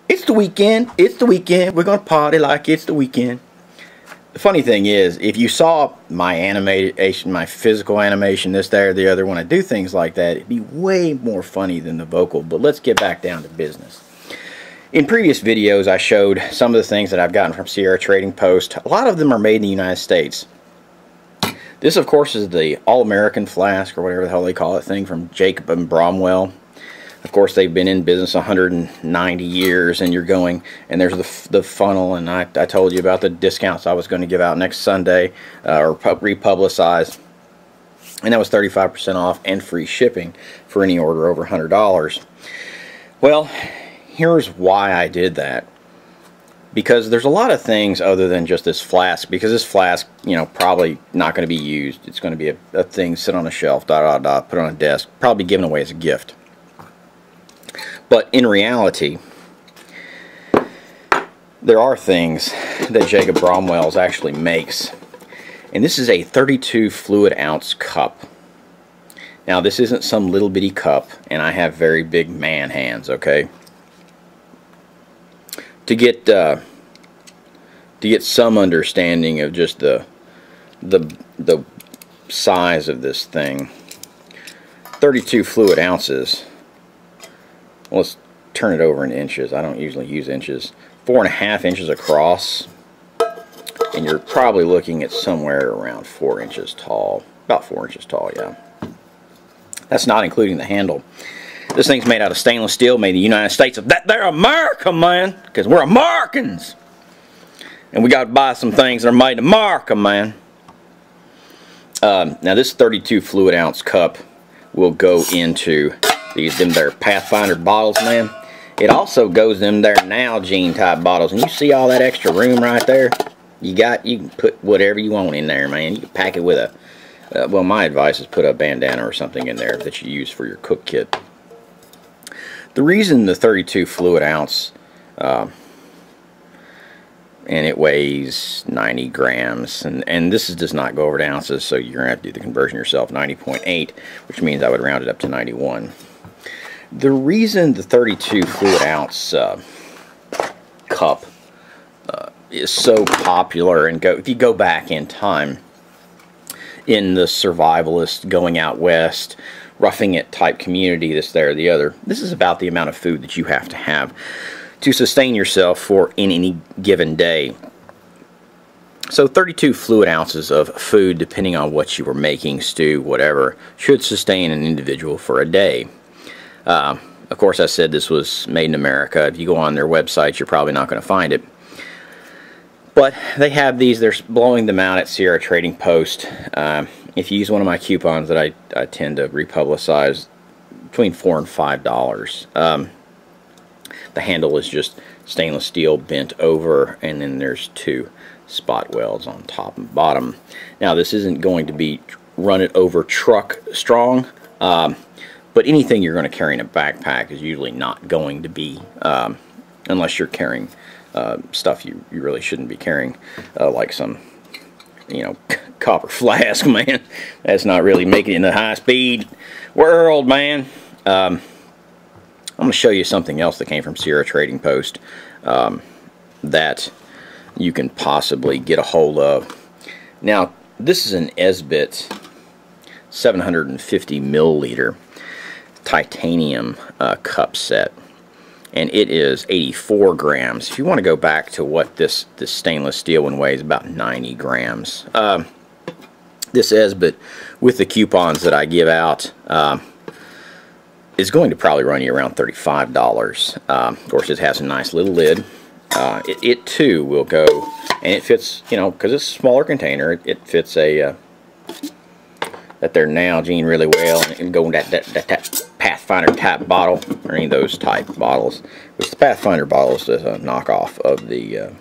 It's the weekend. It's the weekend. We're going to party like it's the weekend. The funny thing is, if you saw my animation, my physical animation, this, that, or the other, when I do things like that, it'd be way more funny than the vocal. But let's get back down to business. In previous videos, I showed some of the things that I've gotten from Sierra Trading Post. A lot of them are made in the United States. This, of course, is the All-American flask, or whatever the hell they call it, thing from Jacob and Bromwell. Of course, they've been in business 190 years, and you're going, and there's the funnel, and I told you about the discounts I was going to give out next Sunday, or republicize, and that was 35% off and free shipping for any order over $100. Well, here's why I did that. Because there's a lot of things other than just this flask, because this flask, you know, probably not going to be used. It's going to be a thing, sit on a shelf, put on a desk, probably given away as a gift. But in reality, there are things that Jacob Bromwell's actually makes. And this is a 32 fluid ounce cup. Now, this isn't some little bitty cup, and I have very big man hands, okay? To get some understanding of just the size of this thing, 32 fluid ounces. Let's turn it over in inches. I don't usually use inches. 4.5 inches across, and you're probably looking at somewhere around 4 inches tall. About 4 inches tall, yeah. That's not including the handle. This thing's made out of stainless steel, made in the United States. They're America, man, because we're Americans. And we got to buy some things that are made in America, man. Now, this 32 fluid ounce cup will go into them there Pathfinder bottles, man. It also goes in there Nalgene type bottles, and you see all that extra room right there. You can put whatever you want in there, man. You can pack it with a well, my advice is put a bandana or something in there that you use for your cook kit. The reason the 32 fluid ounce, and it weighs 90 grams, and this does not go over to ounces, so you're going to have to do the conversion yourself, 90.8, which means I would round it up to 91. The reason the 32 fluid ounce cup is so popular, and if you go back in time, in the survivalist, going out west, roughing it type community, this, there, or the other, this is about the amount of food that you have to sustain yourself for in any given day. So 32 fluid ounces of food, depending on what you were making, stew, whatever, should sustain an individual for a day. Of course, I said this was made in America. If you go on their website, you're probably not going to find it. But they have these. They're blowing them out at Sierra Trading Post. If you use one of my coupons that I tend to republicize, between $4 and $5. The handle is just stainless steel bent over, and then there's 2 spot welds on top and bottom. Now, this isn't going to be run it over truck strong, but anything you're going to carry in a backpack is usually not going to be, unless you're carrying stuff you really shouldn't be carrying, like some, you know, copper flask, man. That's not really making it in the high-speed world, man. I'm going to show you something else that came from Sierra Trading Post that you can possibly get a hold of. Now, this is an Esbit 750 milliliter titanium cup set, and it is 84 grams. If you want to go back to what this stainless steel one weighs, about 90 grams. This Esbit, with the coupons that I give out, is going to probably run you around $35. Of course, it has a nice little lid. It too will go, and it fits, you know, because it's a smaller container, it fits that there Nalgene really well, and it can go in that Pathfinder type bottle, or any of those type bottles, which the Pathfinder bottles is a knockoff of the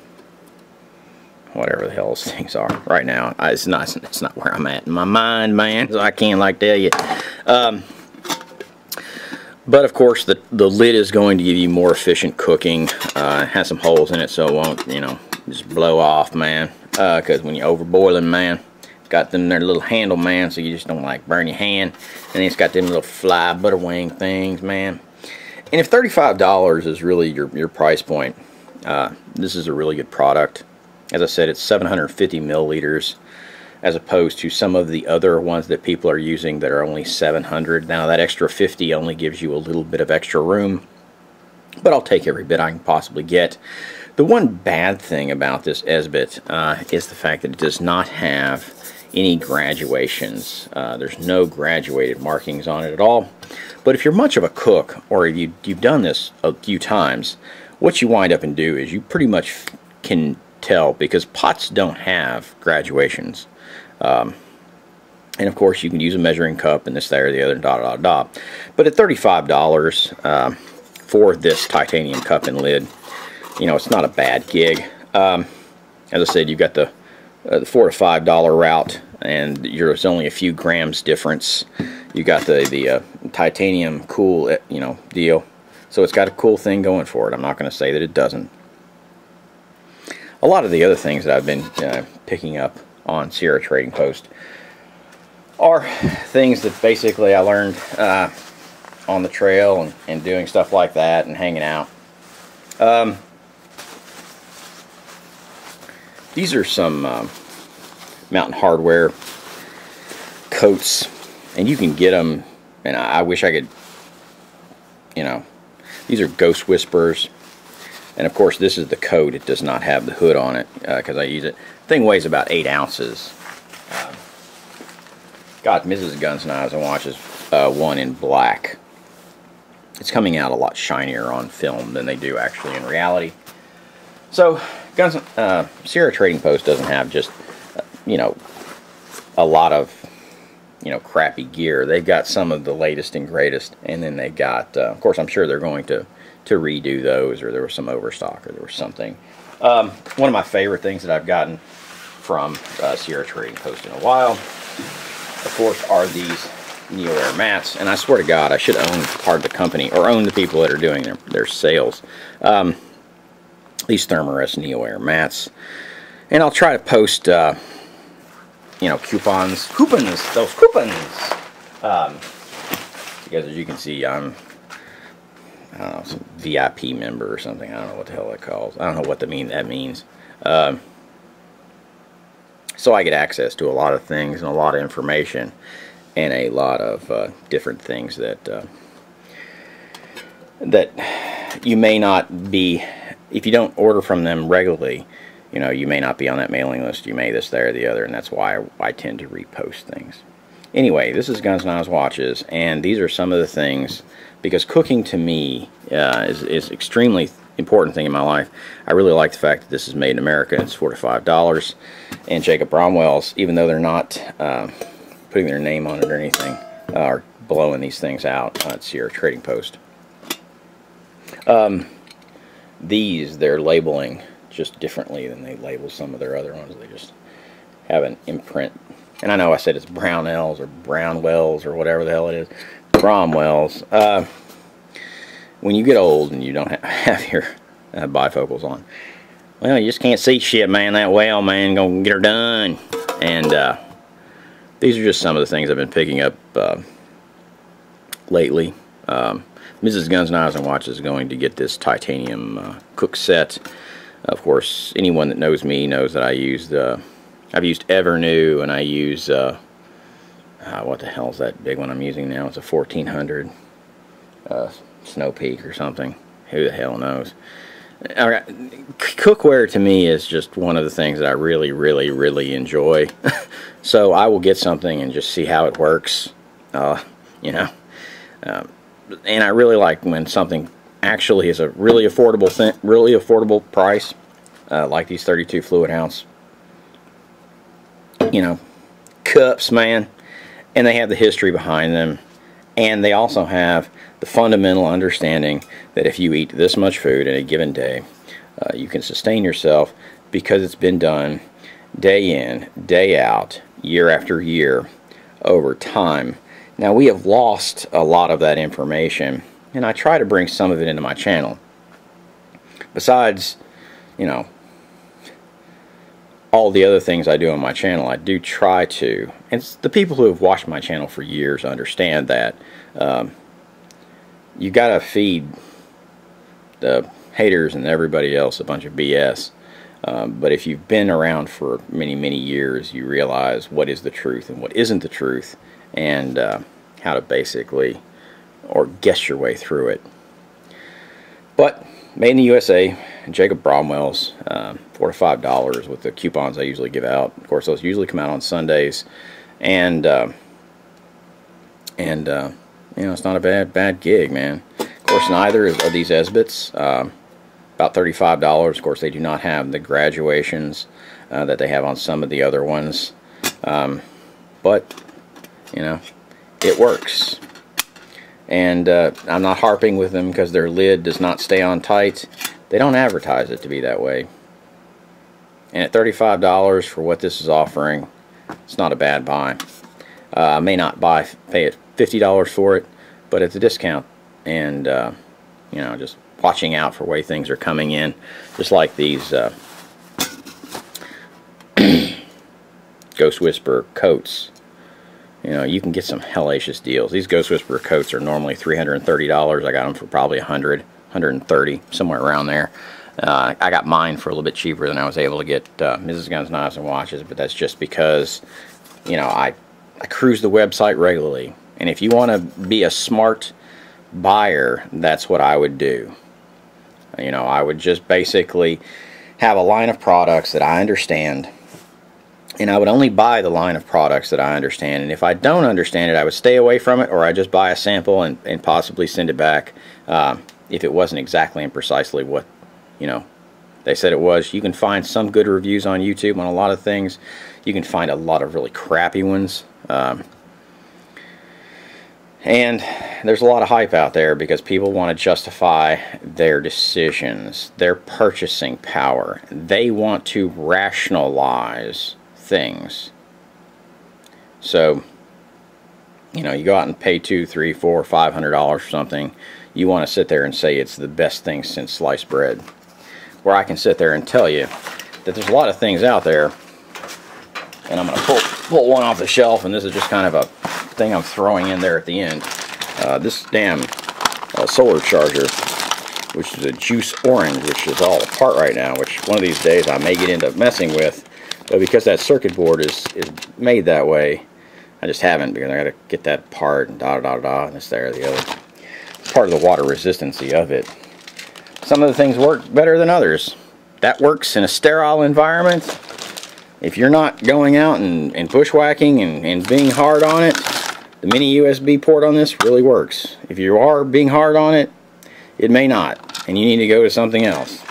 whatever the hell those things are. Right now, it's not where I'm at in my mind, man, so I can't like tell you. But of course, the lid is going to give you more efficient cooking. It has some holes in it, so it won't, you know, just blow off, man. Because when you're overboiling, man, it's got them there little handle, man, so you just don't like burn your hand. And then it's got them little fly butter wing things, man. And if $35 is really your price point, this is a really good product. As I said, it's 750 milliliters, as opposed to some of the other ones that people are using that are only 700. Now that extra 50 only gives you a little bit of extra room, but I'll take every bit I can possibly get. The one bad thing about this Esbit is the fact that it does not have any graduations. There's no graduated markings on it at all. But if you're much of a cook, or if you've done this a few times, what you wind up and do is you pretty much can tell, because pots don't have graduations. And of course you can use a measuring cup and this, that, or the other, and But at $35 for this titanium cup and lid, you know, it's not a bad gig. As I said, you've got the $4 to $5 route, and there's only a few grams difference. You got the titanium cool, you know, deal. So it's got a cool thing going for it. I'm not going to say that it doesn't. A lot of the other things that I've been picking up on Sierra Trading Post are things that basically I learned on the trail and doing stuff like that and hanging out. These are some Mountain Hardware coats, and you can get them, and I wish I could, you know, these are Ghost Whispers, and of course this is the coat. It does not have the hood on it because I use it. The thing weighs about 8 ounces. Got Mrs. Guns, Knives, and Watches one in black. It's coming out a lot shinier on film than they do actually in reality. So Sierra Trading Post doesn't have just you know, a lot of, you know, crappy gear. They've got some of the latest and greatest, and then they got of course I'm sure they're going to redo those, or there was some overstock, or there was something. One of my favorite things that I've gotten from Sierra Trading Post in a while, of course, are these NeoAir mats. And I swear to God, I should own part of the company, or own the people that are doing their sales. These Thermarest NeoAir mats. And I'll try to post, you know, those coupons. Because as you can see, I'm, I don't know, some VIP member or something. I don't know what the hell that calls. I don't know what that means. So I get access to a lot of things and a lot of information and a lot of different things that that you may not be, if you don't order from them regularly, you know, you may not be on that mailing list. You may this, there, or the other, and that's why I tend to repost things. Anyway, this is Guns, Knives, Watches, and these are some of the things, because cooking to me is extremely important thing in my life. I really like the fact that this is made in America. It's $4 to $5, and Jacob Bromwell's, even though they're not putting their name on it or anything, are blowing these things out at Sierra Trading Post. These, they're labeling just differently than they label some of their other ones. They just have an imprint. And I know I said it's Brownells or Brownwells or whatever the hell it is. Bromwells. When you get old and you don't have your bifocals on, well, you just can't see shit, man, that well, man, gonna get her done. And these are just some of the things I've been picking up lately. Mrs. Guns, Knives, and Watches is going to get this titanium cook set. Of course, anyone that knows me knows that I used, I've used Evernew, and I use, what the hell is that big one I'm using now? It's a 1400 Snow Peak or something. Who the hell knows? All right, cookware to me is just one of the things that I really, really, really enjoy. So I will get something and just see how it works, you know. And I really like when something actually is a really affordable thing, really affordable price, like these 32 fluid ounce, you know, cups, man. And they have the history behind them, and they also have the fundamental understanding that if you eat this much food in a given day, you can sustain yourself because it's been done day in, day out, year after year, over time. Now, we have lost a lot of that information, and I try to bring some of it into my channel. Besides, you know, all the other things I do on my channel, I do try to, and the people who have watched my channel for years understand that you gotta feed the haters and everybody else a bunch of BS. But if you've been around for many years, you realize what is the truth and what isn't the truth, and how to basically or guess your way through it. But made in the USA, Jacob Bromwell's, $4 to $5 with the coupons I usually give out. Of course, those usually come out on Sundays, and you know, it's not a bad gig, man. Of course, neither are these Esbits. About $35. Of course, they do not have the graduations that they have on some of the other ones, but you know, it works. And I'm not harping with them because their lid does not stay on tight. They don't advertise it to be that way. And at $35 for what this is offering, it's not a bad buy. I may not pay it $50 for it, but it's a discount. And you know, just watching out for way things are coming in, just like these Ghost Whisperer coats. You know, you can get some hellacious deals. These Ghost Whisperer coats are normally $330. I got them for probably $100, $130, somewhere around there. I got mine for a little bit cheaper than I was able to get Mrs. Guns, Knives, and Watches, but that's just because, you know, I cruise the website regularly. And if you want to be a smart buyer, that's what I would do. You know, I would just basically have a line of products that I understand, and I would only buy the line of products that I understand. And if I don't understand it, I would stay away from it, or I just buy a sample and possibly send it back if it wasn't exactly and precisely what, you know, they said it was. You can find some good reviews on YouTube on a lot of things. You can find a lot of really crappy ones. And there's a lot of hype out there because people want to justify their decisions, their purchasing power. They want to rationalize things. So, you know, you go out and pay $200, $300, $400, $500 for something. You want to sit there and say it's the best thing since sliced bread. Where I can sit there and tell you that there's a lot of things out there, and I'm going to pull one off the shelf, and this is just kind of a thing I'm throwing in there at the end. This damn solar charger, which is a juice orange, which is all apart right now, which one of these days I may get into messing with, but because that circuit board is made that way, I just haven't, because I got to get that apart and and this, there, the other. It's part of the water resistancy of it. Some of the things work better than others. That works in a sterile environment. If you're not going out and bushwhacking and being hard on it, the mini USB port on this really works. If you are being hard on it, it may not, and you need to go to something else.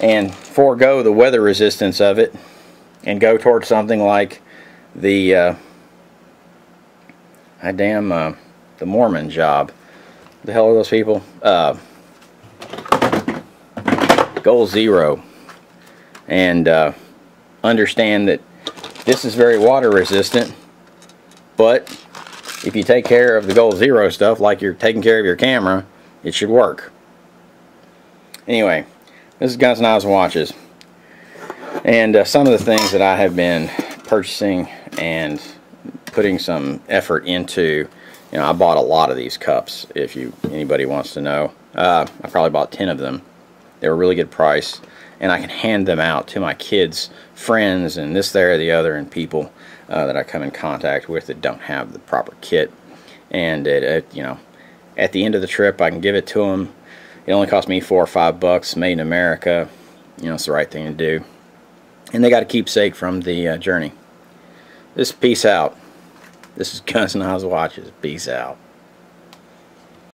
And forego the weather resistance of it, and go towards something like the the Mormon job. The hell are those people? Goal Zero. And understand that this is very water resistant, but if you take care of the Goal Zero stuff like you're taking care of your camera, it should work. Anyway, this is Guns, Knives, and Watches, and some of the things that I have been purchasing and putting some effort into. You know, I bought a lot of these cups, if anybody wants to know. I probably bought 10 of them. They were a really good price, and I can hand them out to my kids, friends, and this, there, the other, and people that I come in contact with that don't have the proper kit. And you know, at the end of the trip, I can give it to them. It only cost me $4 or $5, made in America. You know, it's the right thing to do. And they got a keepsake from the journey. Peace out. This is Guns, Knives, Watches. Peace out.